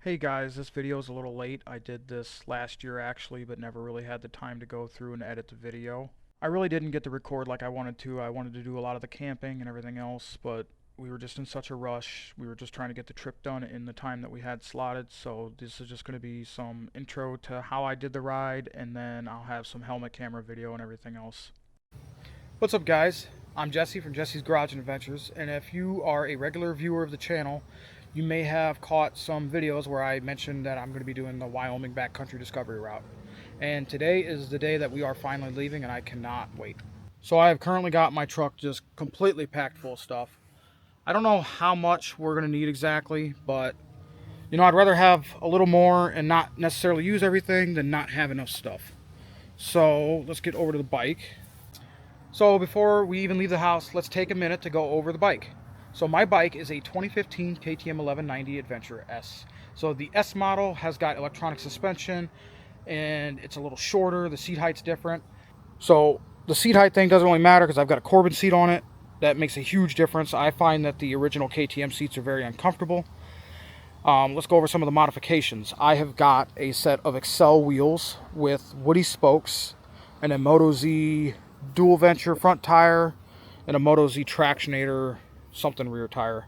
Hey guys, this video is a little late. I did this last year actually, but never really had the time to go through and edit the video. I really didn't get to record like I wanted to. I wanted to do a lot of the camping and everything else, but we were just in such a rush. We were just trying to get the trip done in the time that we had slotted, so this is just going to be some intro to how I did the ride, and then I'll have some helmet camera video and everything else. What's up guys? I'm Jesse from Jesse's Garage and Adventures, and if you are a regular viewer of the channel, you may have caught some videos where I mentioned that I'm going to be doing the Wyoming Backcountry Discovery Route. And today is the day that we are finally leaving, and I cannot wait. So I have currently got my truck just completely packed full of stuff. I don't know how much we're going to need exactly, but I'd rather have a little more and not necessarily use everything than not have enough stuff. So let's get over to the bike. So before we even leave the house, let's take a minute to go over the bike. So my bike is a 2015 KTM 1190 Adventure S. So the S model has got electronic suspension and it's a little shorter. The seat height's different. So the seat height thing doesn't really matter because I've got a Corbin seat on it. That makes a huge difference. I find that the original KTM seats are very uncomfortable. Let's go over some of the modifications. I have got a set of Excel wheels with woody spokes and a Moto Z dual venture front tire and a Moto Z Tractionator something rear tire.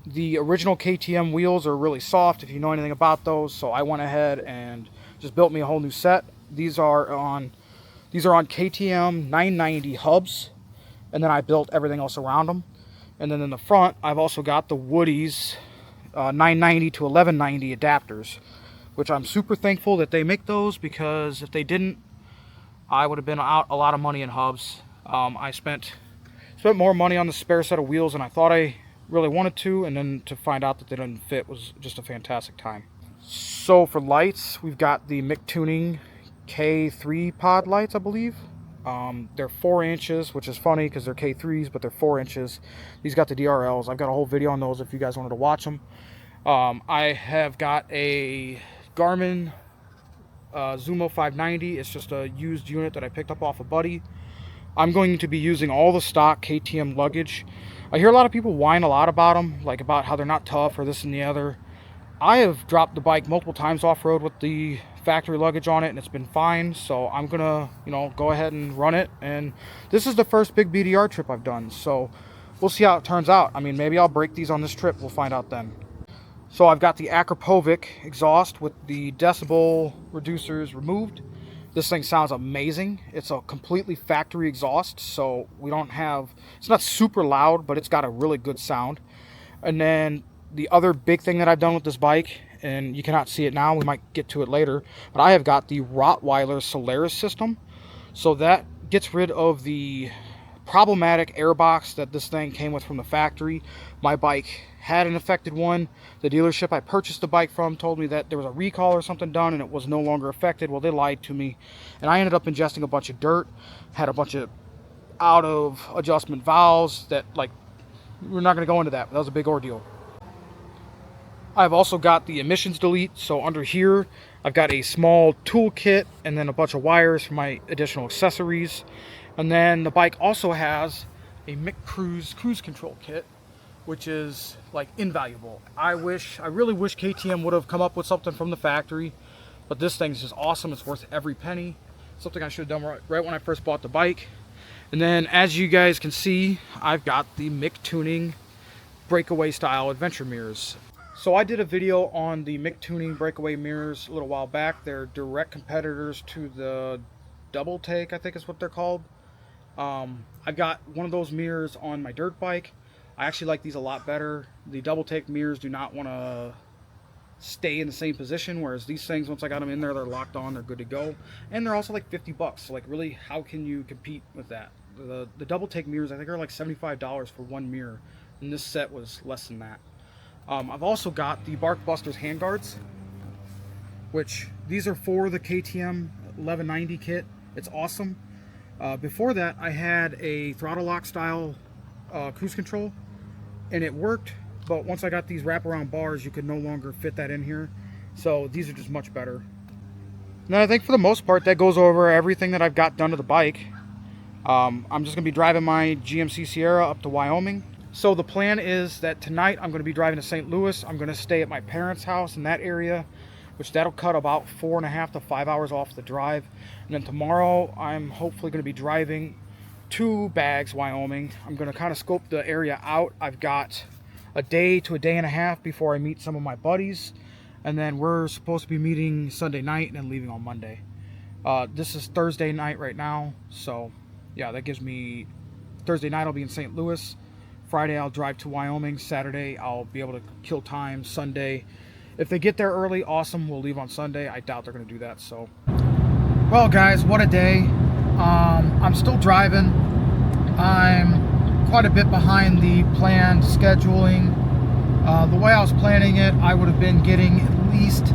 The original KTM wheels are really soft if you know anything about those, so I went ahead and just built me a whole new set. These are on KTM 990 hubs, and then I built everything else around them. And then in the front I've also got the Woody's 990 to 1190 adapters, which I'm super thankful that they make those, because if they didn't, I would have been out a lot of money in hubs. I spent more money on the spare set of wheels than I thought I really wanted to, and then to find out that they didn't fit was just a fantastic time. So for lights, we've got the Mick Tuning K3 pod lights, I believe. They're 4 inches, which is funny because they're K3s, but they're 4 inches. These got the DRLs. I've got a whole video on those if you guys wanted to watch them. I have got a Garmin Zumo 590. It's just a used unit that I picked up off a buddy. I'm going to be using all the stock KTM luggage. I hear a lot of people whine a lot about them, like about how they're not tough or this and the other. I have dropped the bike multiple times off-road with the factory luggage on it, and it's been fine. So I'm gonna, go ahead and run it. And this is the first big BDR trip I've done, so we'll see how it turns out. I mean, maybe I'll break these on this trip. We'll find out then. So I've got the Akrapovic exhaust with the decibel reducers removed. This thing sounds amazing. It's a completely factory exhaust, so it's not super loud, but it's got a really good sound. And then the other big thing that I've done with this bike, and you cannot see it now, we might get to it later, but I have got the Rottweiler Solaris system. So that gets rid of the problematic airbox that this thing came with from the factory. My bike had an affected one. The dealership I purchased the bike from told me that there was a recall or something done and it was no longer affected. Well, they lied to me, and I ended up ingesting a bunch of dirt, had a bunch of out of adjustment valves that, like, we're not going to go into that. That was a big ordeal. I've also got the emissions delete. So under here I've got a small tool kit and then a bunch of wires for my additional accessories. And then the bike also has a Mick cruise control kit, which is like invaluable. I really wish KTM would have come up with something from the factory, but this thing's just awesome. It's worth every penny. Something I should have done right when I first bought the bike. And then, as you guys can see, I've got the Mick Tuning breakaway style adventure mirrors. So I did a video on the Mick Tuning breakaway mirrors a little while back. They're direct competitors to the Double Take, I think is what they're called. I've got one of those mirrors on my dirt bike. I actually like these a lot better. The Double Take mirrors do not want to stay in the same position, whereas these things, once I got them in there, they're locked on, they're good to go. And they're also like $50, so like really, how can you compete with that? The Double Take mirrors, I think, are like $75 for one mirror, and this set was less than that. I've also got the Bark Busters handguards, which these are for the KTM 1190 kit. It's awesome. Before that, I had a throttle lock style cruise control, and it worked, but once I got these wraparound bars, you could no longer fit that in here. So these are just much better. And then I think for the most part, that goes over everything that I've got done to the bike. I'm just going to be driving my GMC Sierra up to Wyoming. So the plan is that tonight I'm going to be driving to St. Louis. I'm going to stay at my parents' house in that area, which that'll cut about 4.5 to 5 hours off the drive. And then tomorrow I'm hopefully going to be driving to Bags, Wyoming. I'm going to kind of scope the area out. I've got a day to a day and a half before I meet some of my buddies. And then we're supposed to be meeting Sunday night and then leaving on Monday. This is Thursday night right now. So yeah, that gives me Thursday night I'll be in St. Louis. Friday I'll drive to Wyoming. Saturday I'll be able to kill time. Sunday, if they get there early, awesome, we'll leave on Sunday. I doubt they're going to do that. So, well guys, what a day. I'm still driving. I'm quite a bit behind the planned scheduling. The way I was planning it, I would have been getting at least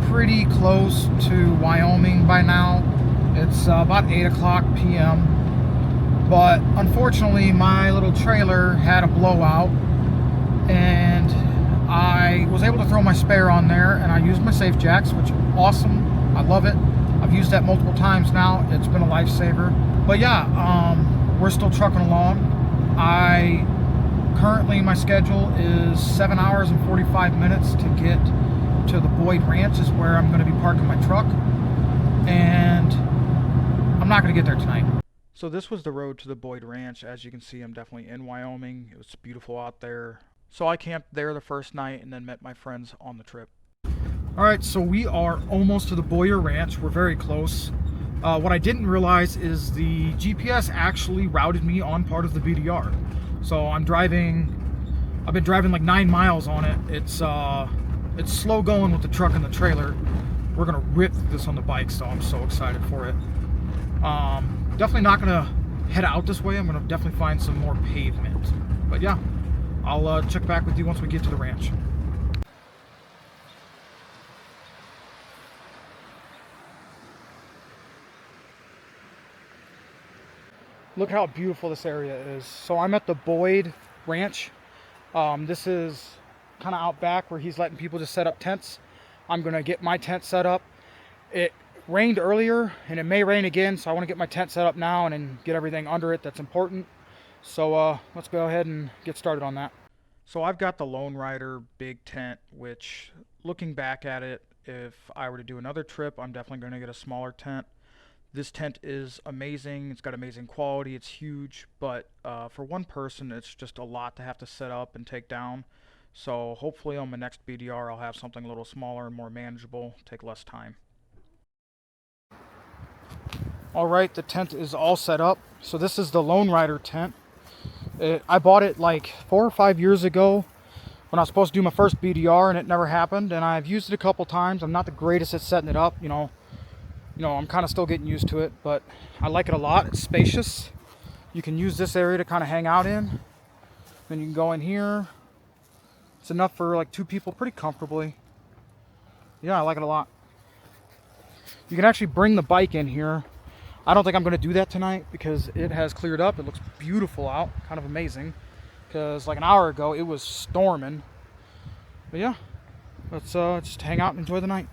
pretty close to Wyoming by now. It's about 8 o'clock p.m. But unfortunately, my little trailer had a blowout, and I was able to throw my spare on there, and I used my safe jacks, which is awesome. I love it. I've used that multiple times now. It's been a lifesaver. But yeah, we're still trucking along. Currently, my schedule is 7 hours and 45 minutes to get to the Boyd Ranch, is where I'm going to be parking my truck, and I'm not going to get there tonight. So this was the road to the Boyd Ranch. As you can see, I'm definitely in Wyoming. It was beautiful out there. So I camped there the first night and then met my friends on the trip. Alright, so we are almost to the Boyer Ranch. We're very close. What I didn't realize is the GPS actually routed me on part of the BDR. So I've been driving like 9 miles on it. It's slow going with the truck and the trailer. We're gonna rip this on the bike, so I'm so excited for it. Definitely not gonna head out this way. I'm gonna definitely find some more pavement. But yeah, I'll check back with you once we get to the ranch. Look how beautiful this area is. So I'm at the Boyd Ranch. This is kind of out back where he's letting people just set up tents. I'm gonna get my tent set up. It rained earlier and it may rain again, so I want to get my tent set up now and then get everything under it that's important. So let's go ahead and get started on that. So I've got the Lone Rider big tent, which looking back at it, if I were to do another trip, I'm definitely going to get a smaller tent. This tent is amazing. It's got amazing quality. It's huge, but for one person, it's just a lot to have to set up and take down. So hopefully on my next BDR, I'll have something a little smaller and more manageable, take less time. Alright, the tent is all set up. So this is the Lone Rider tent. I bought it like 4 or 5 years ago when I was supposed to do my first BDR, and it never happened. And I've used it a couple times. I'm not the greatest at setting it up, you know, I'm kind of still getting used to it, but I like it a lot. It's spacious. You can use this area to kind of hang out in. Then you can go in here. It's enough for like 2 people pretty comfortably. Yeah, I like it a lot. You can actually bring the bike in here. I don't think I'm going to do that tonight because it has cleared up. It looks beautiful out. Kind of amazing. Because like an hour ago, it was storming. But yeah, let's just hang out and enjoy the night.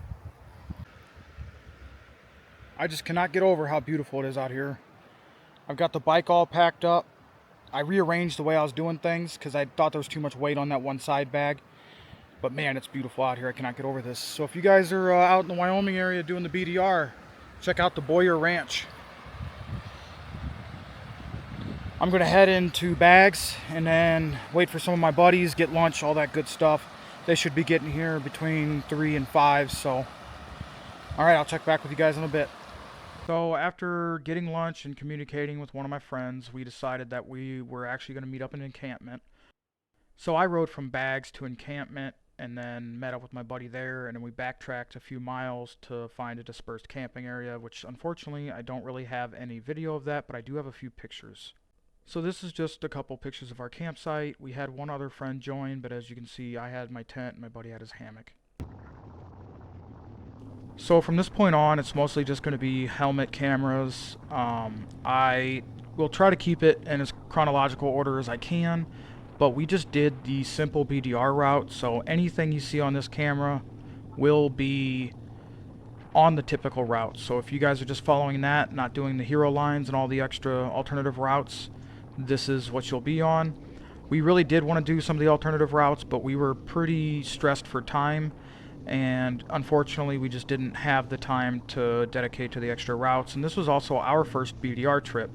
I just cannot get over how beautiful it is out here. I've got the bike all packed up. I rearranged the way I was doing things because I thought there was too much weight on that one side bag. But man, it's beautiful out here. I cannot get over this. So if you guys are out in the Wyoming area doing the BDR, check out the Boyer Ranch. I'm going to head into Bags and then wait for some of my buddies, get lunch, all that good stuff. They should be getting here between 3 and 5. So, all right, I'll check back with you guys in a bit. So after getting lunch and communicating with one of my friends, we decided that we were actually going to meet up in an encampment. So I rode from Bags to encampment and then met up with my buddy there, and then we backtracked a few miles to find a dispersed camping area, which unfortunately I don't really have any video of that, but I do have a few pictures. So this is just a couple pictures of our campsite. We had one other friend join, but as you can see, I had my tent and my buddy had his hammock. So from this point on, it's mostly just going to be helmet cameras. I will try to keep it in as chronological order as I can, but we just did the simple BDR route, so anything you see on this camera will be on the typical route. So if you guys are just following that, not doing the hero lines and all the extra alternative routes, this is what you'll be on. We really did want to do some of the alternative routes, but we were pretty stressed for time, and unfortunately we just didn't have the time to dedicate to the extra routes. And this was also our first BDR trip,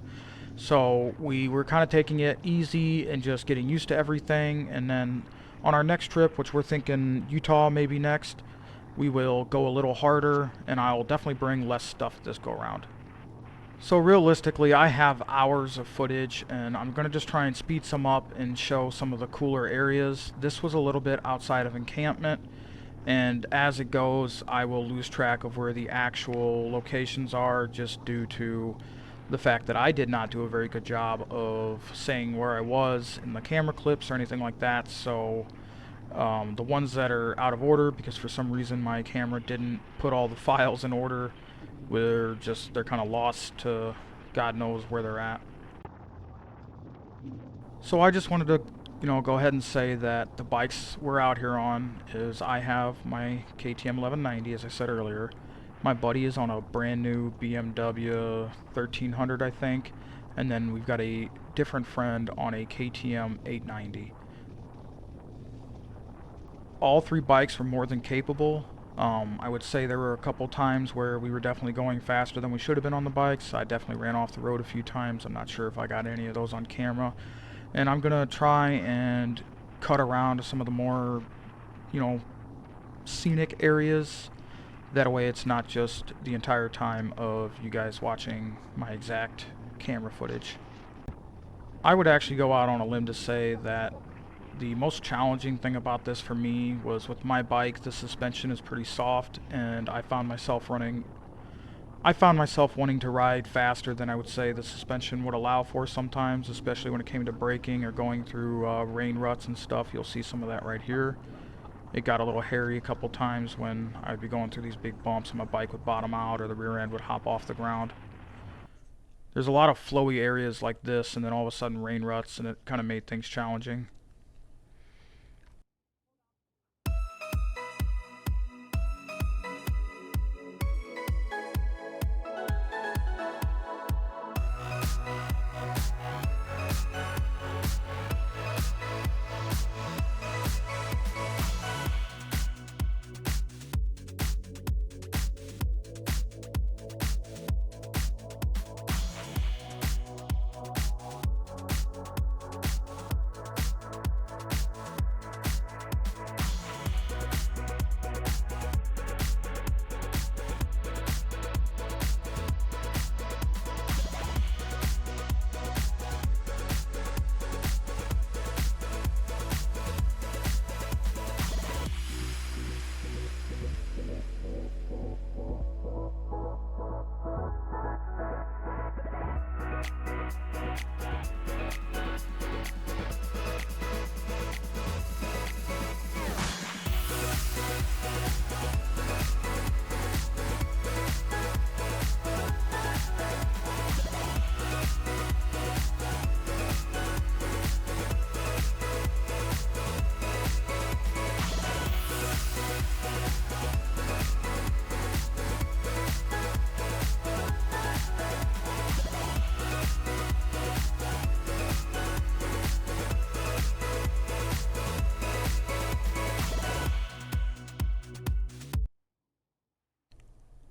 so we were kind of taking it easy and just getting used to everything. And then on our next trip, which we're thinking Utah maybe next, we will go a little harder, and I'll definitely bring less stuff this go around. So realistically, I have hours of footage, and I'm going to just try and speed some up and show some of the cooler areas. This was a little bit outside of encampment, and as it goes, I will lose track of where the actual locations are, just due to the fact that I did not do a very good job of saying where I was in the camera clips or anything like that. So the ones that are out of order, because for some reason my camera didn't put all the files in order, they're kind of lost to God knows where they're at. So I just wanted to, go ahead and say that the bikes we're out here on is, I have my KTM 1190, as I said earlier. My buddy is on a brand new BMW 1300, I think, and then we've got a different friend on a KTM 890. All three bikes were more than capable. I would say there were a couple times where we were definitely going faster than we should have been on the bikes. I definitely ran off the road a few times. I'm not sure if I got any of those on camera. And I'm going to try and cut around to some of the more, scenic areas. That way it's not just the entire time of you guys watching my exact camera footage. I would actually go out on a limb to say that the most challenging thing about this for me was, with my bike, the suspension is pretty soft, and I found myself wanting to ride faster than I would say the suspension would allow for sometimes, especially when it came to braking or going through rain ruts and stuff. You'll see some of that right here. It got a little hairy a couple times when I'd be going through these big bumps and my bike would bottom out or the rear end would hop off the ground. There's a lot of flowy areas like this, and then all of a sudden rain ruts, and it kind of made things challenging.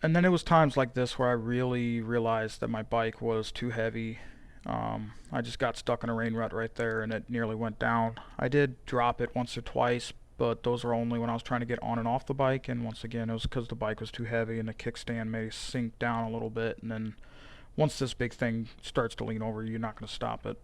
And then it was times like this where I really realized that my bike was too heavy. I just got stuck in a rain rut right there, and it nearly went down. I did drop it once or twice, but those were only when I was trying to get on and off the bike, and once again it was because the bike was too heavy and the kickstand may sink down a little bit, and then once this big thing starts to lean over, you're not going to stop it.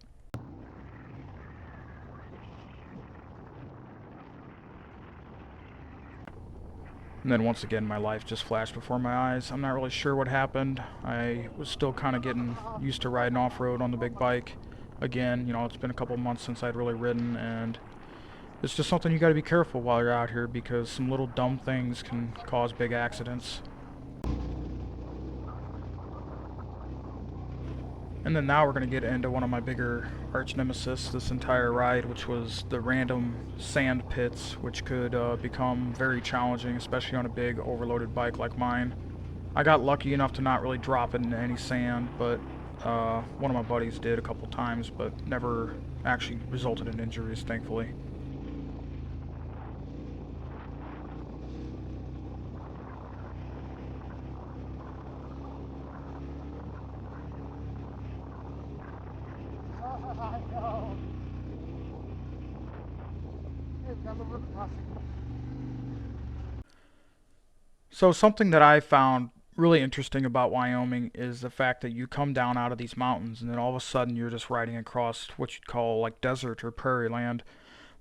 And then once again, my life just flashed before my eyes. I'm not really sure what happened. I was still kind of getting used to riding off-road on the big bike. Again, it's been a couple months since I'd really ridden, and it's just something you got to be careful while you're out here, because some little dumb things can cause big accidents. And then now we're going to get into one of my bigger arch nemesis this entire ride, which was the random sand pits, which could become very challenging, especially on a big overloaded bike like mine. I got lucky enough to not really drop it into any sand, but One of my buddies did a couple times, but never actually resulted in injuries, thankfully. So something that I found really interesting about Wyoming is the fact that you come down out of these mountains and then all of a sudden you're just riding across what you'd call like desert or prairie land,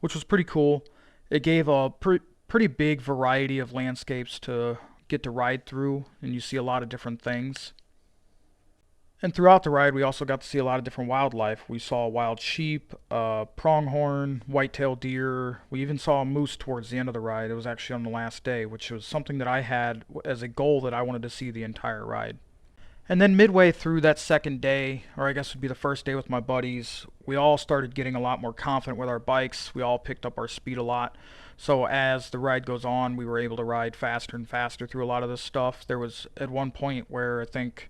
which was pretty cool. It gave a pretty big variety of landscapes to get to ride through, and you see a lot of different things. And throughout the ride, we also got to see a lot of different wildlife. We saw wild sheep, pronghorn, white-tailed deer. We even saw a moose towards the end of the ride. It was actually on the last day, which was something that I had as a goal that I wanted to see the entire ride. And then midway through that second day, or I guess it would be the first day with my buddies, we all started getting a lot more confident with our bikes. We all picked up our speed a lot. So as the ride goes on, we were able to ride faster and faster through a lot of this stuff. There was at one point where I think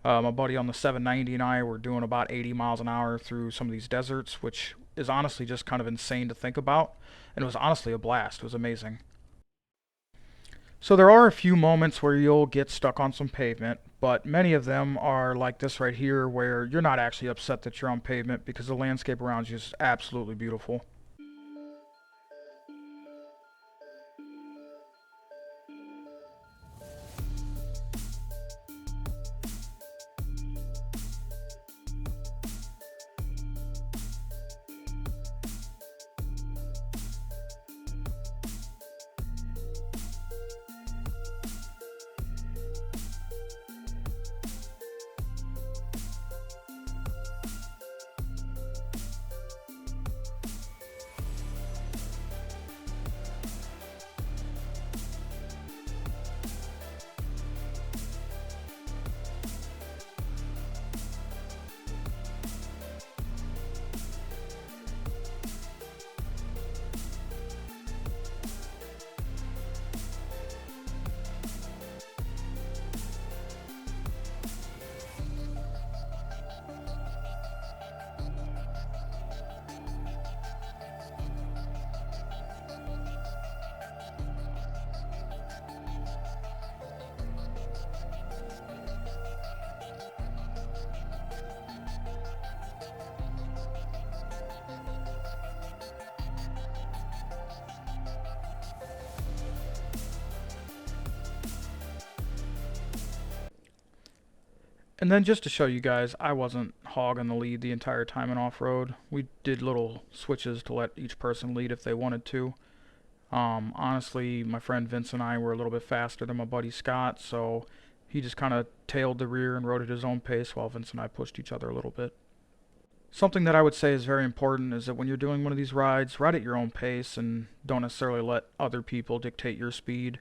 my buddy on the 790 and I were doing about 80 miles an hour through some of these deserts, which is honestly just kind of insane to think about. And it was honestly a blast. It was amazing. So there are a few moments where you'll get stuck on some pavement, but many of them are like this right here, where you're not actually upset that you're on pavement because the landscape around you is absolutely beautiful. And then just to show you guys, I wasn't hogging the lead the entire time in off-road. We did little switches to let each person lead if they wanted to. Honestly, my friend Vince and I were a little bit faster than my buddy Scott, so he just kind of tailed the rear and rode at his own pace while Vince and I pushed each other a little bit. Something that I would say is very important is that when you're doing one of these rides, ride at your own pace and don't necessarily let other people dictate your speed.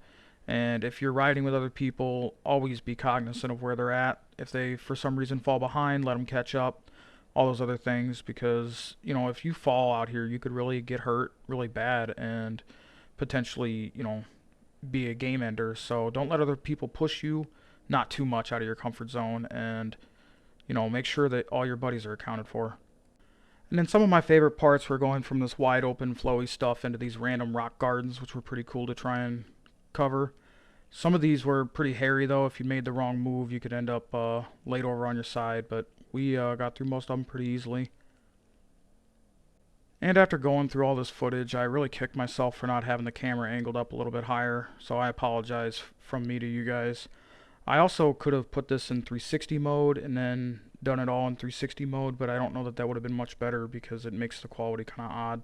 And if you're riding with other people, always be cognizant of where they're at. If they, for some reason, fall behind, let them catch up. All those other things, because, if you fall out here, you could really get hurt really bad and potentially, be a game ender. So don't let other people push you not too much out of your comfort zone, and, make sure that all your buddies are accounted for. And then some of my favorite parts were going from this wide open flowy stuff into these random rock gardens, which were pretty cool to try and cover. Some of these were pretty hairy though. If you made the wrong move, you could end up laid over on your side, but we got through most of them pretty easily. And after going through all this footage, I really kicked myself for not having the camera angled up a little bit higher, so I apologize from me to you guys. I also could have put this in 360 mode and then done it all in 360 mode, but I don't know that that would have been much better because it makes the quality kind of odd.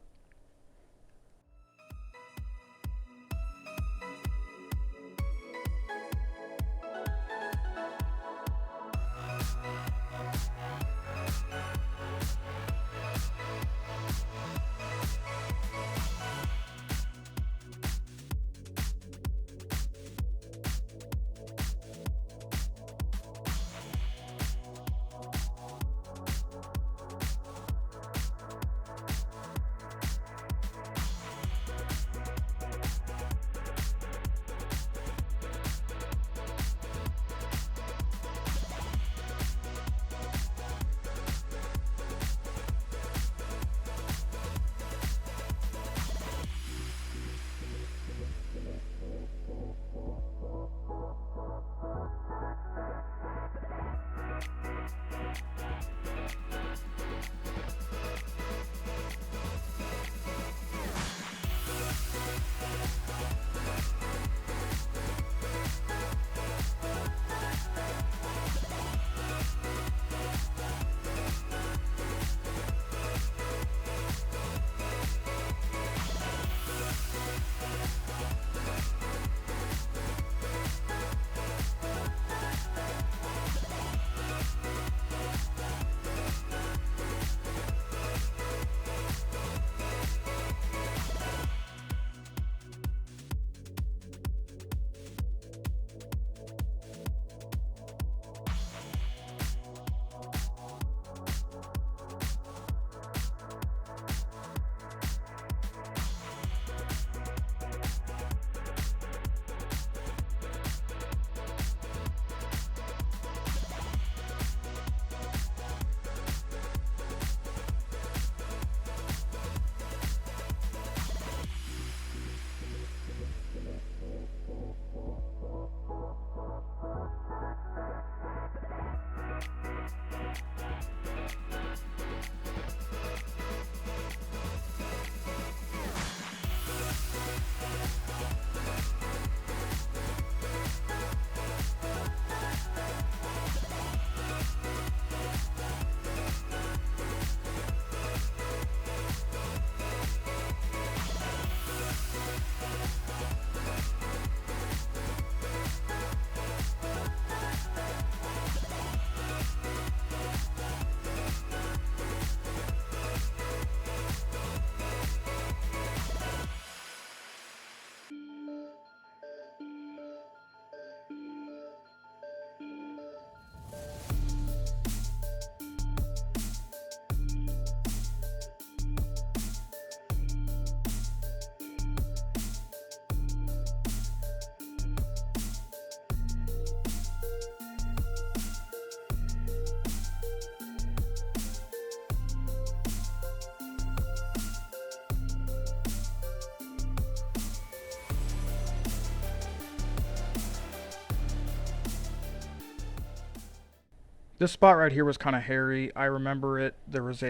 This spot right here was kind of hairy. I remember it. This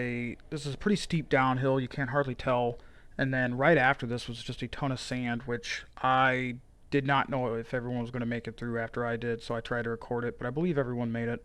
is a pretty steep downhill. You can't hardly tell. And then right after this was just a ton of sand, which I did not know if everyone was going to make it through after I did, so I tried to record it, but I believe everyone made it.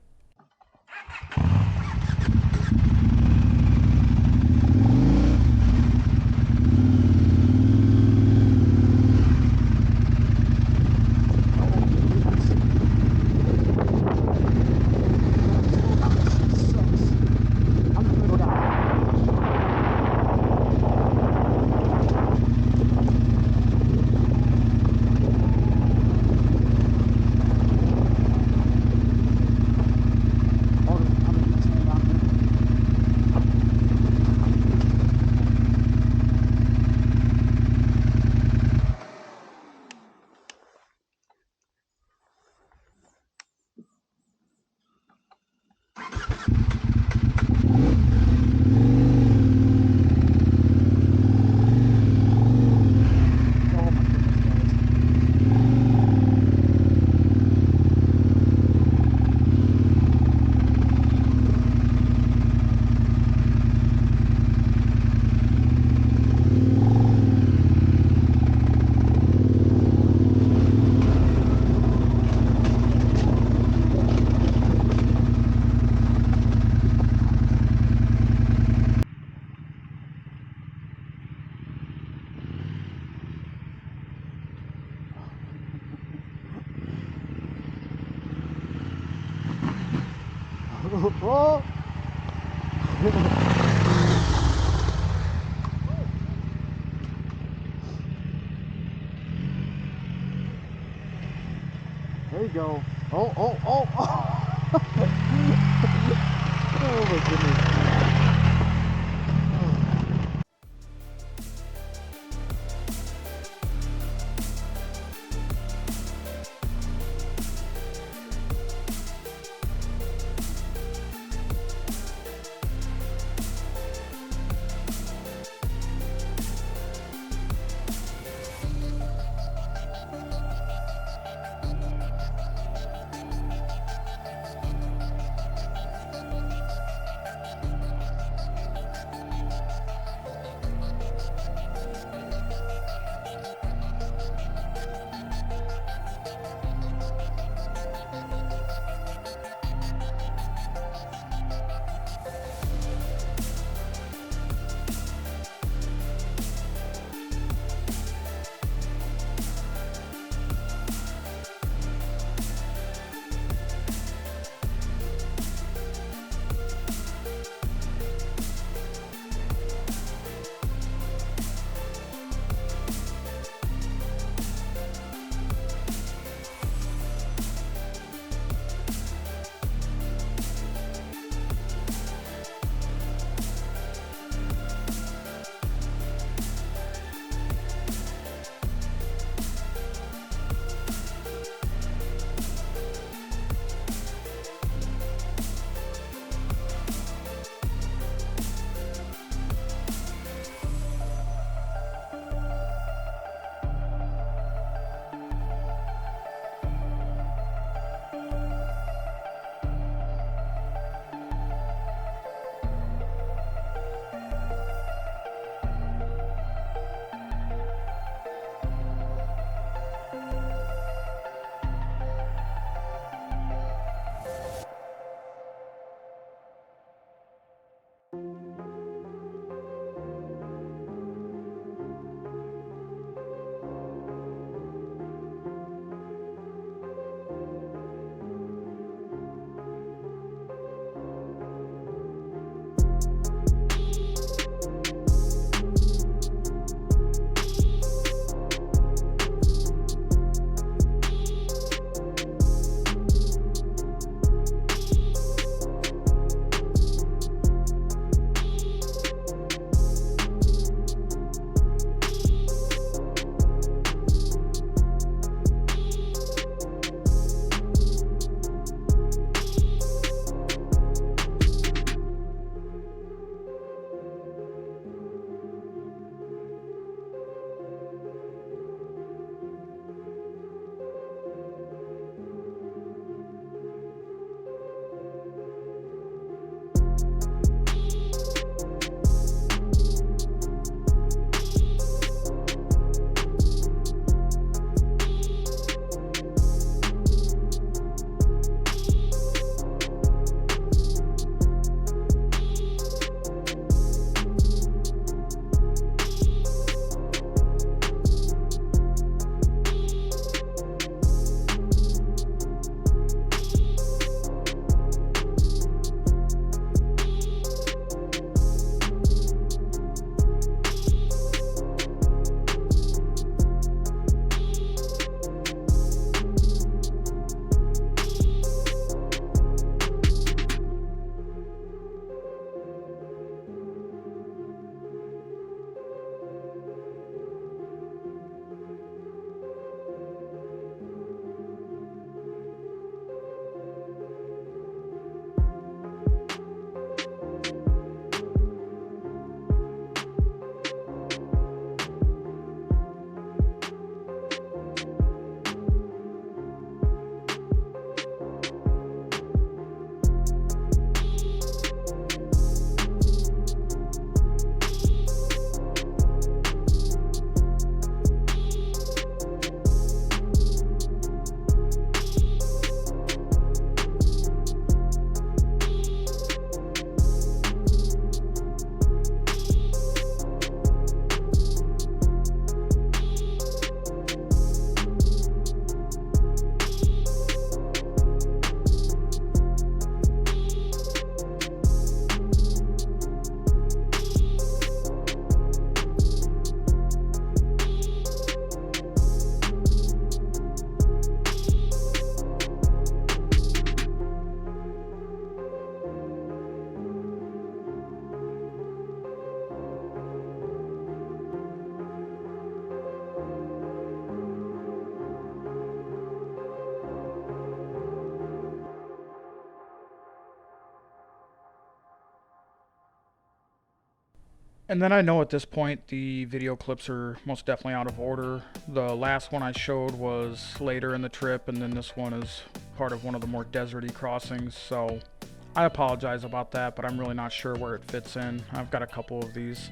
Oh! There you go. Oh, oh, oh, oh! Oh my goodness. And then I know at this point the video clips are most definitely out of order. The last one I showed was later in the trip, and then this one is part of one of the more deserty crossings, so I apologize about that, but I'm really not sure where it fits in. I've got a couple of these.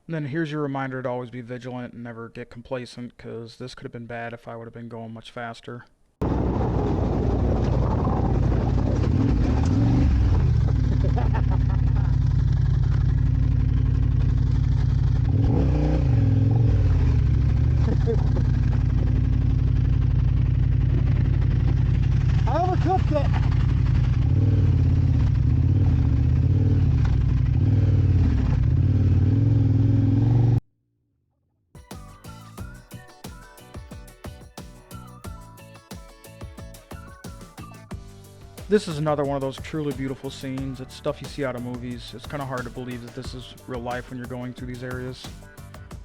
And then here's your reminder to always be vigilant and never get complacent, because this could have been bad if I would have been going much faster. I overcooked it. This is another one of those truly beautiful scenes. It's stuff you see out of movies. It's kind of hard to believe that this is real life when you're going through these areas.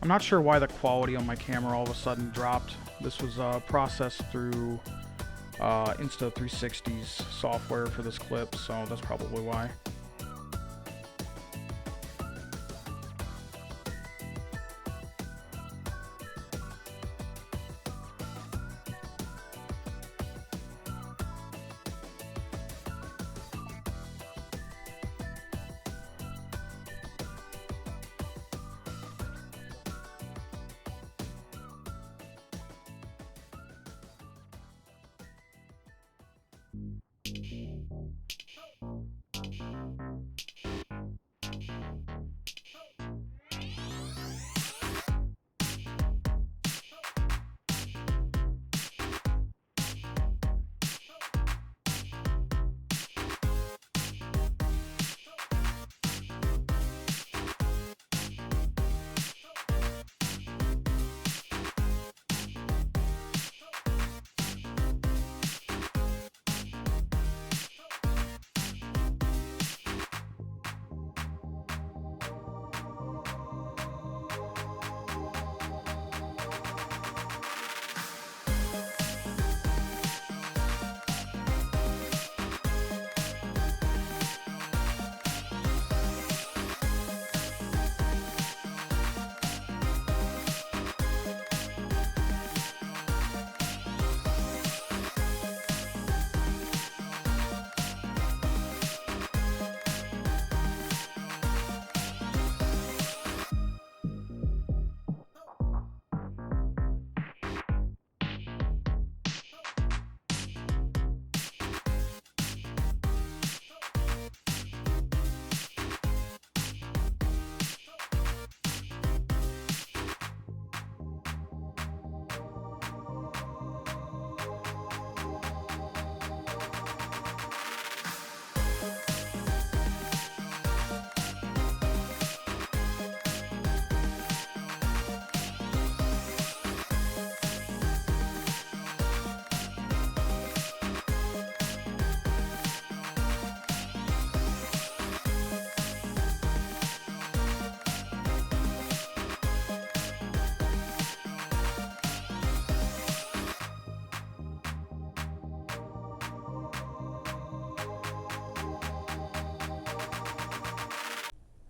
I'm not sure why the quality on my camera all of a sudden dropped. This was processed through Insta360's software for this clip, so that's probably why.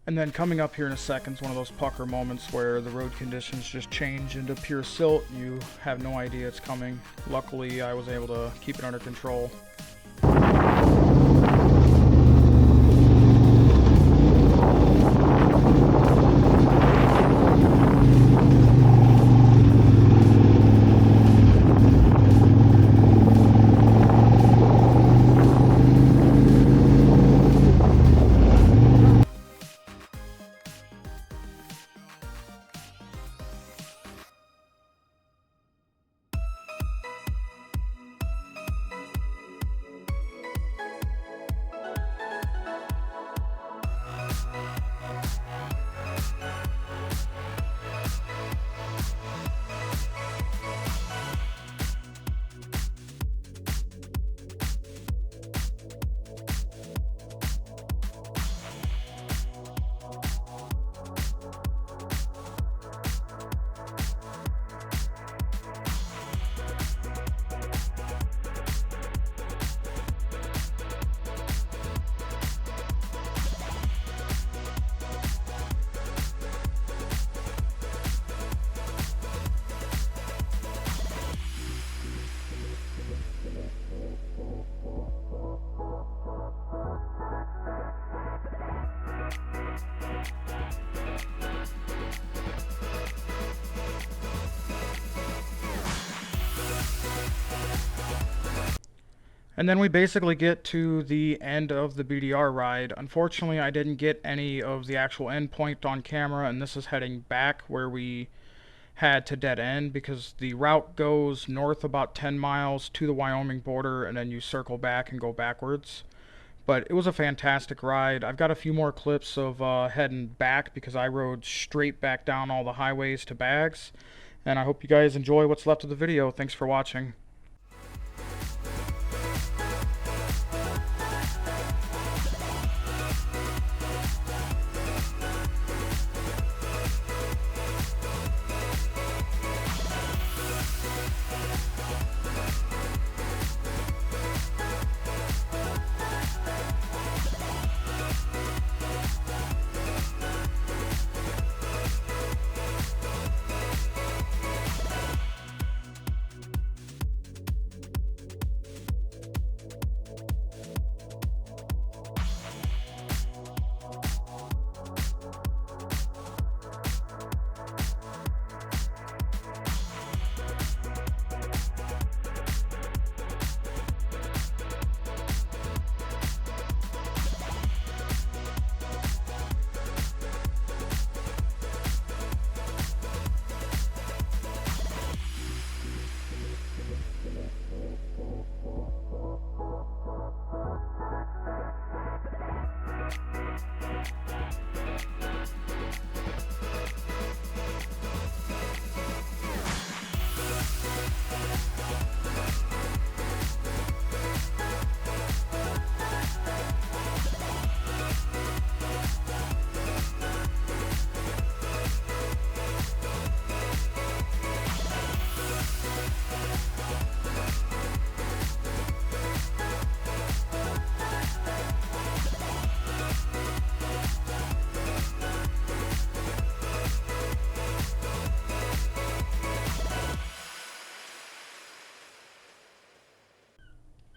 And then coming up here in a second is one of those pucker moments where the road conditions just change into pure silt. You have no idea it's coming. Luckily, I was able to keep it under control. And then we basically get to the end of the BDR ride. Unfortunately, I didn't get any of the actual end point on camera, and this is heading back where we had to dead end because the route goes north about 10 miles to the Wyoming border, and then you circle back and go backwards. But it was a fantastic ride. I've got a few more clips of heading back because I rode straight back down all the highways to Bags. And I hope you guys enjoy what's left of the video. Thanks for watching.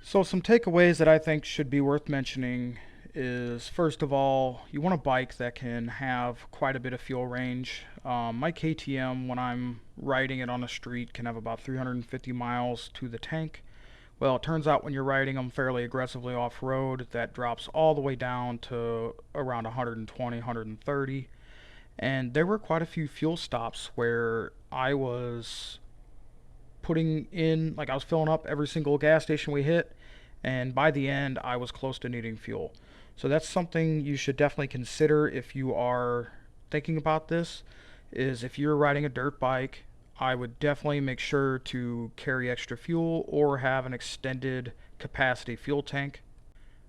So some takeaways that I think should be worth mentioning is, first of all, you want a bike that can have quite a bit of fuel range. My KTM, when I'm riding it on the street, can have about 350 miles to the tank. Well, it turns out when you're riding them fairly aggressively off-road, that drops all the way down to around 120, 130. And there were quite a few fuel stops where I was putting in, like I was filling up every single gas station we hit, and by the end I was close to needing fuel. So that's something you should definitely consider if you are thinking about this, is if you're riding a dirt bike, I would definitely make sure to carry extra fuel or have an extended capacity fuel tank.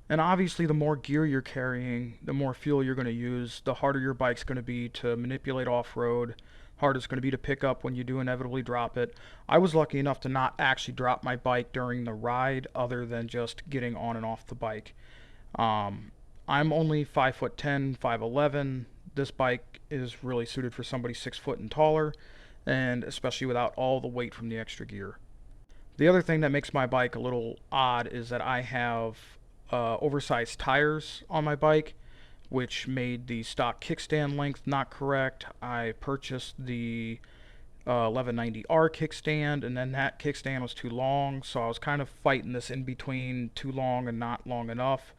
And obviously the more gear you're carrying, the more fuel you're going to use, the harder your bike's going to be to manipulate off-road, harder it's going to be to pick up when you do inevitably drop it. I was lucky enough to not actually drop my bike during the ride other than just getting on and off the bike. I'm I'm only 5'10", 5'11". This bike is really suited for somebody 6 foot and taller, and especially without all the weight from the extra gear. The other thing that makes my bike a little odd is that I have oversized tires on my bike, which made the stock kickstand length not correct. I purchased the 1190R kickstand, and then that kickstand was too long, so I was kind of fighting this in between too long and not long enough.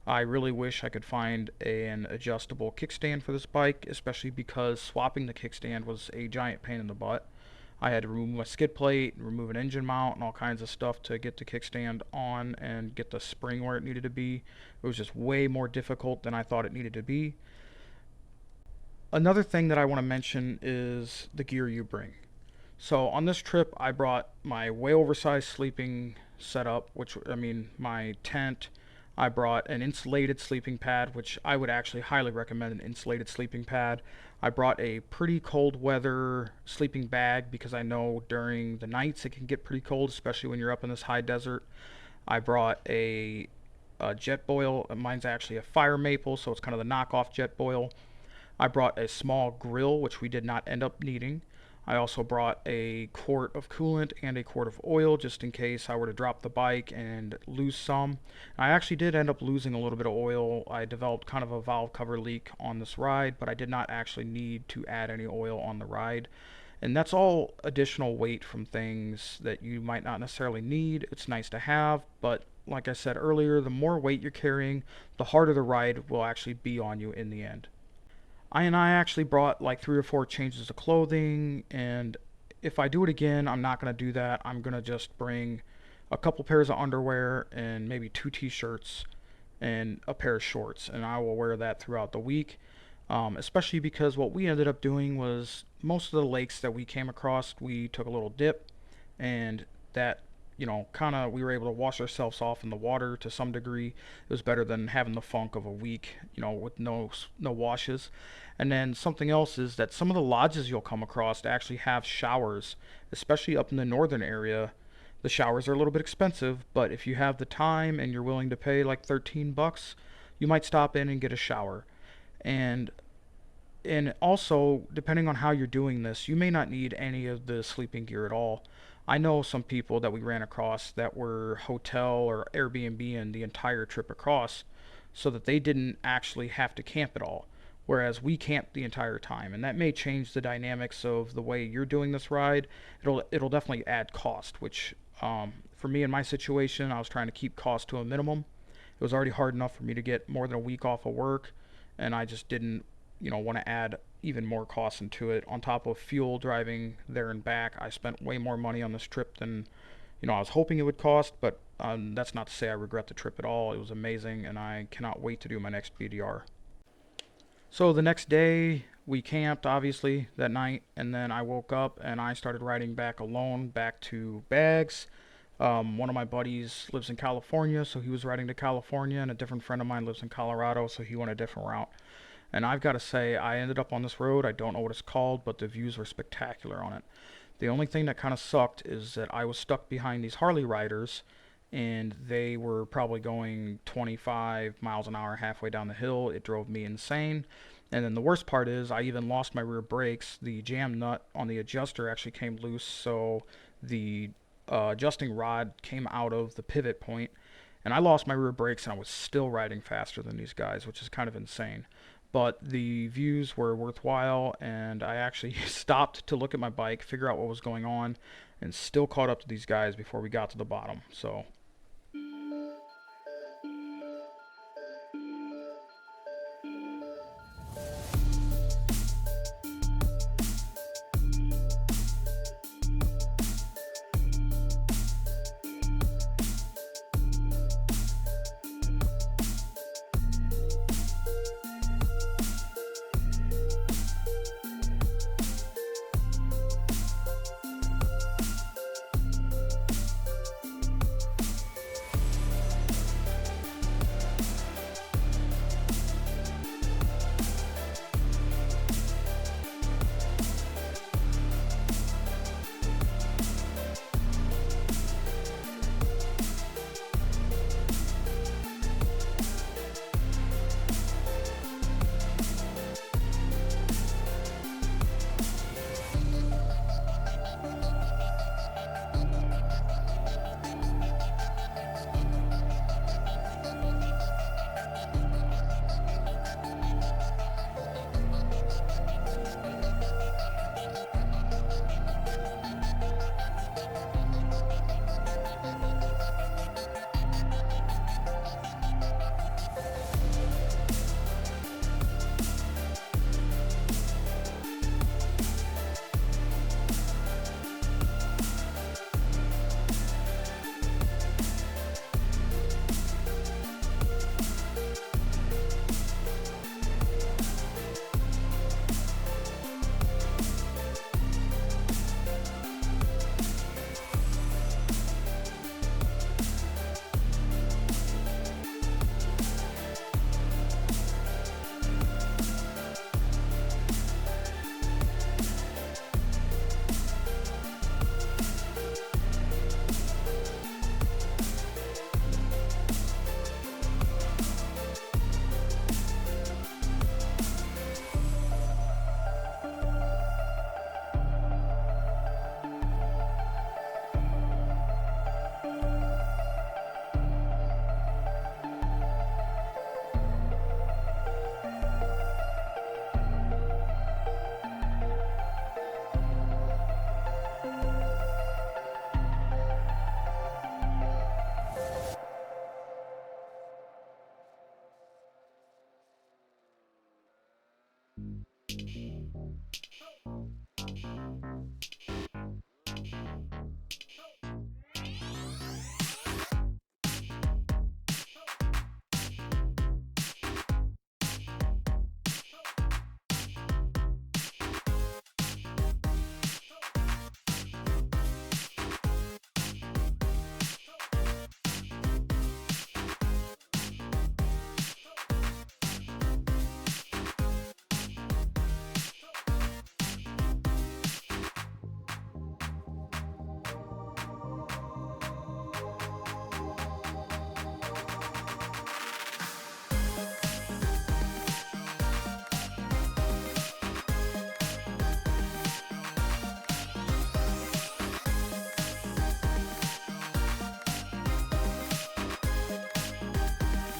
I really wish I could find an adjustable kickstand for this bike, especially because swapping the kickstand was a giant pain in the butt. I had to remove my skid plate, remove an engine mount, and all kinds of stuff to get the kickstand on and get the spring where it needed to be. It was just way more difficult than I thought it needed to be. Another thing that I want to mention is the gear you bring. So on this trip, I brought my way oversized sleeping setup, my tent. I brought an insulated sleeping pad, which I would actually highly recommend an insulated sleeping pad. I brought a pretty cold weather sleeping bag because I know during the nights it can get pretty cold, especially when you're up in this high desert. I brought a jet boil. Mine's actually a fire maple, so it's kind of the knockoff jet boil. I brought a small grill, which we did not end up needing. I also brought a quart of coolant and a quart of oil just in case I were to drop the bike and lose some. I actually did end up losing a little bit of oil. I developed kind of a valve cover leak on this ride, but I did not actually need to add any oil on the ride. And that's all additional weight from things that you might not necessarily need. It's nice to have, but like I said earlier, the more weight you're carrying, the harder the ride will actually be on you in the end. I actually brought like 3 or 4 changes of clothing, and if I do it again, I'm not going to do that. I'm going to just bring a couple pairs of underwear and maybe 2 t-shirts and a pair of shorts, and I will wear that throughout the week. Especially because what we ended up doing was most of the lakes that we came across, we took a little dip, and that kind of we were able to wash ourselves off in the water to some degree. It was better than having the funk of a week, with no washes. And then something else is that some of the lodges you'll come across actually have showers, especially up in the northern area. The showers are a little bit expensive, but if you have the time and you're willing to pay like 13 bucks, you might stop in and get a shower. And also, depending on how you're doing this, you may not need any of the sleeping gear at all. I know some people that we ran across that were hotel or Airbnb in the entire trip across, so that they didn't actually have to camp at all, whereas we camped the entire time, and that may change the dynamics of the way you're doing this ride. It'll definitely add cost, which for me in my situation, I was trying to keep cost to a minimum. It was already hard enough for me to get more than a week off of work, and I just didn't want to add even more costs into it. On top of fuel driving there and back, I spent way more money on this trip than I was hoping it would cost, but that's not to say I regret the trip at all. It was amazing, and I cannot wait to do my next BDR. So the next day, we camped, obviously, that night, and then I woke up and I started riding back alone back to Bags. One of my buddies lives in California, so he was riding to California, and a different friend of mine lives in Colorado, so he went a different route. And I've got to say, I ended up on this road. I don't know what it's called, but the views were spectacular on it. The only thing that kind of sucked is that I was stuck behind these Harley riders, and they were probably going 25 miles an hour halfway down the hill. It drove me insane. And then the worst part is I even lost my rear brakes. The jam nut on the adjuster actually came loose, so the adjusting rod came out of the pivot point, and I lost my rear brakes, and I was still riding faster than these guys, which is kind of insane. But the views were worthwhile, and I actually stopped to look at my bike, figure out what was going on, and still caught up to these guys before we got to the bottom. So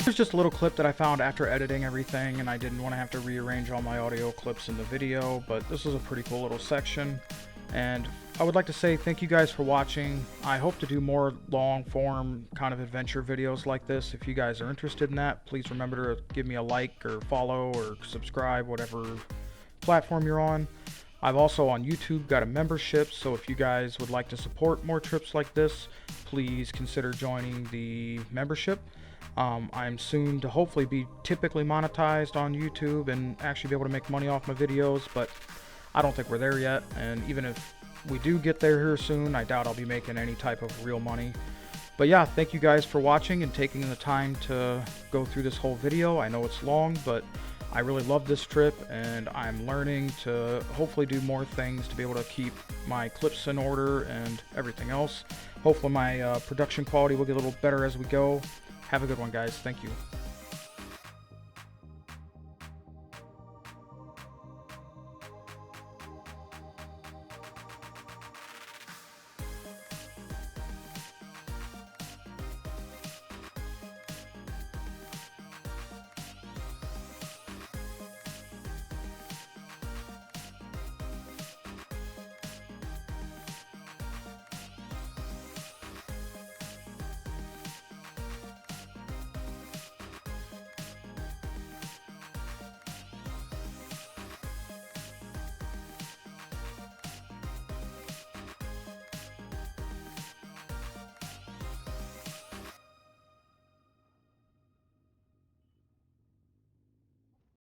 Here's just a little clip that I found after editing everything, and I didn't want to have to rearrange all my audio clips in the video, but this is a pretty cool little section. And I would like to say thank you guys for watching. I hope to do more long form kind of adventure videos like this. If you guys are interested in that, please remember to give me a like or follow or subscribe, whatever platform you're on. I've also on YouTube got a membership, so if you guys would like to support more trips like this, please consider joining the membership. I'm soon to hopefully be typically monetized on YouTube and actually be able to make money off my videos, but I don't think we're there yet, and even if we do get there here soon, I doubt I'll be making any type of real money. But yeah, thank you guys for watching and taking the time to go through this whole video. I know it's long, but I really love this trip, and I'm learning to hopefully do more things to be able to keep my clips in order and everything else. Hopefully my production quality will get a little better as we go. Have a good one, guys. Thank you.